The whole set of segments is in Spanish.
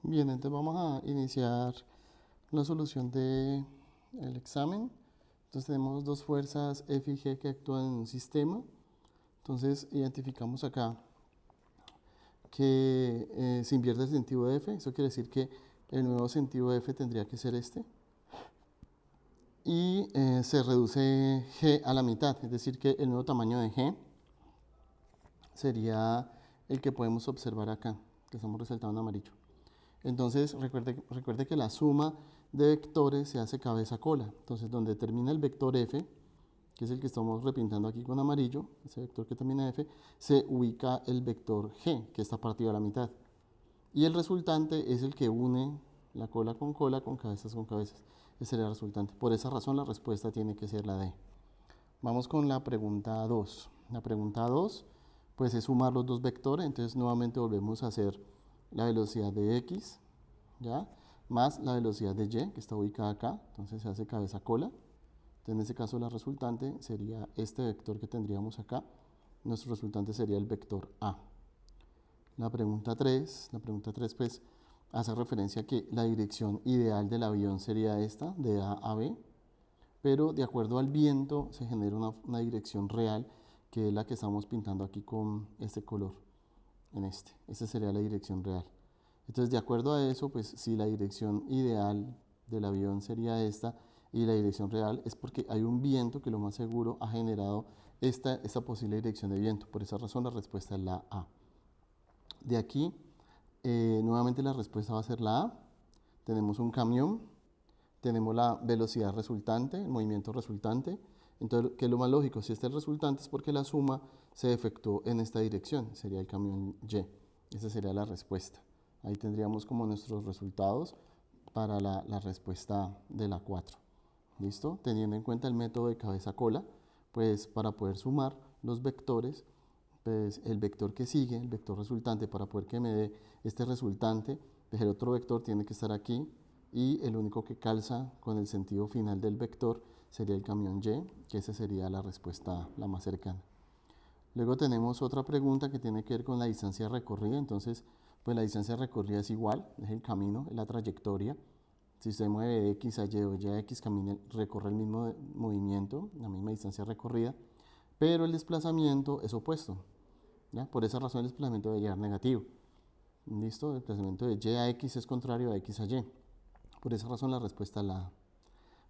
Bien, entonces vamos a iniciar la solución del examen. Entonces tenemos dos fuerzas F y G que actúan en un sistema. Entonces identificamos acá que se invierte el sentido de F. Eso quiere decir que el nuevo sentido de F tendría que ser este. Y se reduce G a la mitad, es decir que el nuevo tamaño de G sería el que podemos observar acá, que estamos resaltando en amarillo. Entonces, recuerde que la suma de vectores se hace cabeza-cola. Entonces, donde termina el vector f, que es el que estamos repintando aquí con amarillo, ese vector que termina en f, se ubica el vector g, que está partido a la mitad. Y el resultante es el que une la cola, con cabezas con cabezas. Ese sería el resultante. Por esa razón, la respuesta tiene que ser la D. Vamos con la pregunta 2. La pregunta 2, pues es sumar los dos vectores. Entonces, nuevamente volvemos a hacer la velocidad de x, ¿ya? Más la velocidad de y, que está ubicada acá. Entonces se hace cabeza-cola. Entonces, en este caso, la resultante sería este vector que tendríamos acá. Nuestro resultante sería el vector A. La pregunta 3, pues hace referencia a que la dirección ideal del avión sería esta, de A a B, pero de acuerdo al viento se genera una dirección real, que es la que estamos pintando aquí con este color, esta sería la dirección real. Entonces, de acuerdo a eso, pues si la dirección ideal del avión sería esta y la dirección real, es porque hay un viento que lo más seguro ha generado esta posible dirección de viento. Por esa razón la respuesta es la A. De aquí, nuevamente la respuesta va a ser la A. Tenemos un camión, tenemos la velocidad resultante, el movimiento resultante. Entonces, ¿qué es lo más lógico? Si este es el resultante es porque la suma se efectuó en esta dirección, sería el camión Y. Esa sería la respuesta. Ahí tendríamos como nuestros resultados para la respuesta de la 4. ¿Listo? Teniendo en cuenta el método de cabeza-cola, pues para poder sumar los vectores, pues el vector que sigue, el vector resultante, para poder que me dé este resultante, pues el otro vector tiene que estar aquí y el único que calza con el sentido final del vector sería el camión Y, que esa sería la respuesta la más cercana. Luego tenemos otra pregunta que tiene que ver con la distancia recorrida. Entonces, pues la distancia recorrida es igual, es el camino, es la trayectoria. Si se mueve de X a Y o Y a X, recorre el mismo movimiento, la misma distancia recorrida, pero el desplazamiento es opuesto, ¿ya? Por esa razón el desplazamiento debe llegar negativo. ¿Listo? El desplazamiento de Y a X es contrario a X a Y. Por esa razón la respuesta es la A.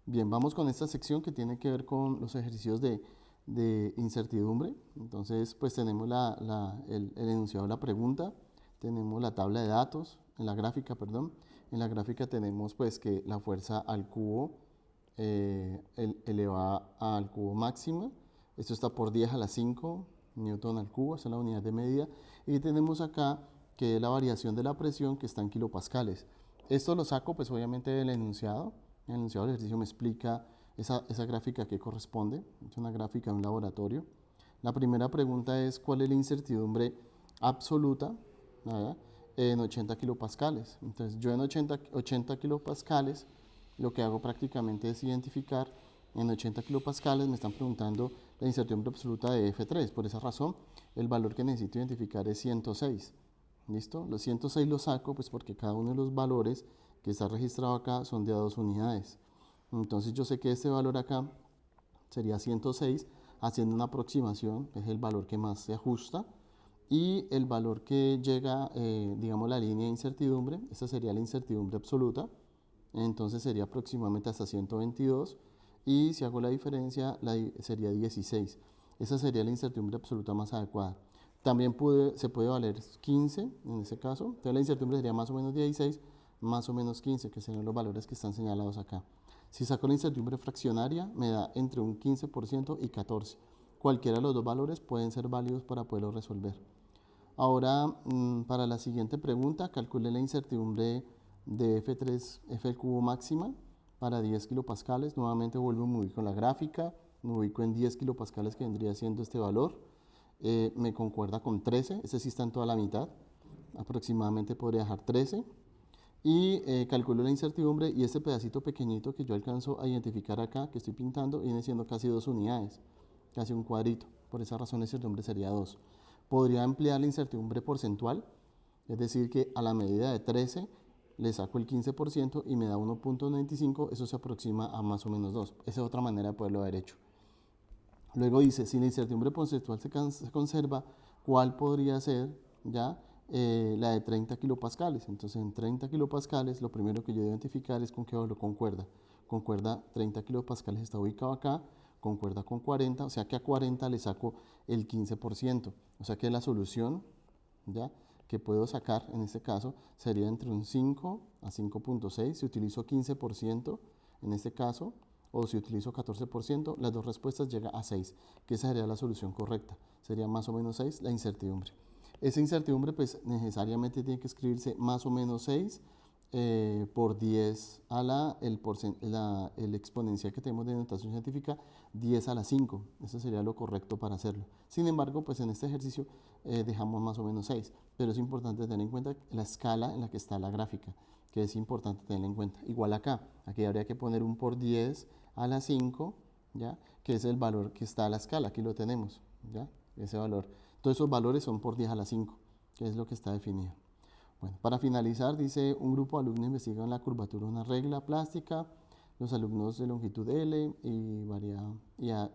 Bien, vamos con esta sección que tiene que ver con los ejercicios de incertidumbre. Entonces, pues tenemos el enunciado de la pregunta, tenemos la tabla de datos, en la gráfica, perdón. En la gráfica tenemos pues que la fuerza al cubo elevada al cubo máxima. Esto está por 10 a la 5 newton al cubo, esa es la unidad de medida. Y tenemos acá que es la variación de la presión, que está en kilopascales. Esto lo saco pues obviamente del enunciado. El enunciado del ejercicio me explica esa gráfica que corresponde. Es una gráfica de un laboratorio. La primera pregunta es: ¿cuál es la incertidumbre absoluta, ¿verdad?, en 80 kilopascales? Entonces, yo en 80 kilopascales lo que hago prácticamente es identificar. En 80 kilopascales me están preguntando la incertidumbre absoluta de F3. Por esa razón, el valor que necesito identificar es 106. ¿Listo? Los 106 los saco pues porque cada uno de los valores que está registrado acá son de a 2 unidades. Entonces yo sé que este valor acá sería 106, haciendo una aproximación, es el valor que más se ajusta. Y el valor que llega, digamos, la línea de incertidumbre, esta sería la incertidumbre absoluta, entonces sería aproximadamente hasta 122. Y si hago la diferencia, sería 16. Esa sería la incertidumbre absoluta más adecuada. También se puede valer 15 en ese caso. Entonces la incertidumbre sería más o menos 16, más o menos 15, que serían los valores que están señalados acá. Si saco la incertidumbre fraccionaria, me da entre un 15% y 14. Cualquiera de los dos valores pueden ser válidos para poderlo resolver. Ahora, para la siguiente pregunta, calcule la incertidumbre de F3, F al cubo máxima para 10 kilopascales. Nuevamente vuelvo a ubicar con la gráfica, me ubico en 10 kilopascales, que vendría siendo este valor. Me concuerda con 13, ese sí está en toda la mitad, aproximadamente podría dejar 13. Y calculo la incertidumbre, y este pedacito pequeñito que yo alcanzo a identificar acá, que estoy pintando, viene siendo casi 2 unidades, casi un cuadrito. Por esa razón la incertidumbre sería 2. Podría emplear la incertidumbre porcentual, es decir que a la medida de 13 le saco el 15% y me da 1.95, eso se aproxima a más o menos 2. Esa es otra manera de poderlo haber hecho. Luego dice, si la incertidumbre porcentual se conserva, ¿cuál podría ser ya la de 30 kilopascales? Entonces, en 30 kilopascales, lo primero que yo debo identificar es con qué valor concuerda. Concuerda 30 kilopascales, está ubicado acá, concuerda con 40, o sea que a 40 le saco el 15%. O sea que la solución, ¿ya?, que puedo sacar en este caso sería entre un 5 a 5.6. Si utilizo 15% en este caso, o si utilizo 14%, las dos respuestas llegan a 6, que esa sería la solución correcta. Sería más o menos 6 la incertidumbre. Esa incertidumbre pues necesariamente tiene que escribirse más o menos 6 por 10 a el exponencial que tenemos de notación científica, 10 a la 5. Eso sería lo correcto para hacerlo. Sin embargo, pues en este ejercicio dejamos más o menos 6, pero es importante tener en cuenta la escala en la que está la gráfica, que es importante tenerla en cuenta. Igual acá, aquí habría que poner un por 10 a la 5, ¿ya?, que es el valor que está a la escala, aquí lo tenemos, ¿ya?, ese valor. Todos esos valores son por 10 a la 5, que es lo que está definido. Bueno, para finalizar, dice, un grupo de alumnos investigan la curvatura de una regla plástica, los alumnos de longitud L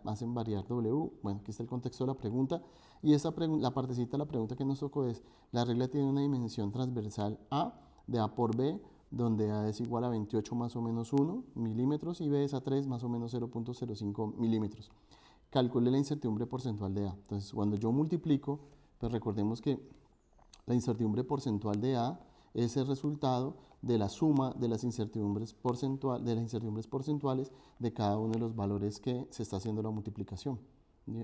hacen variar W. Bueno, aquí está el contexto de la pregunta. Y la partecita de la pregunta que nos tocó es, la regla tiene una dimensión transversal A, de A por B, donde A es igual a 28 más o menos 1 milímetros y B es a 3 más o menos 0.05 milímetros. Calcule la incertidumbre porcentual de A. Entonces, cuando yo multiplico, pues recordemos que la incertidumbre porcentual de A es el resultado de la suma de las incertidumbres porcentuales de cada uno de los valores que se está haciendo la multiplicación,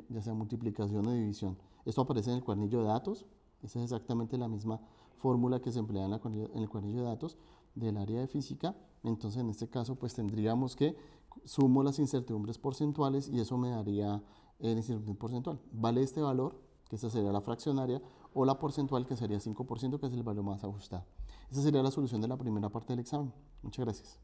ya sea multiplicación o división. Esto aparece en el cuadernillo de datos. Esa es exactamente la misma fórmula que se emplea en el cuadernillo de datos del área de física. Entonces, en este caso, pues tendríamos que sumo las incertidumbres porcentuales y eso me daría la incertidumbre porcentual. Vale este valor, que esta sería la fraccionaria, o la porcentual, que sería 5%, que es el valor más ajustado. Esa sería la solución de la primera parte del examen. Muchas gracias.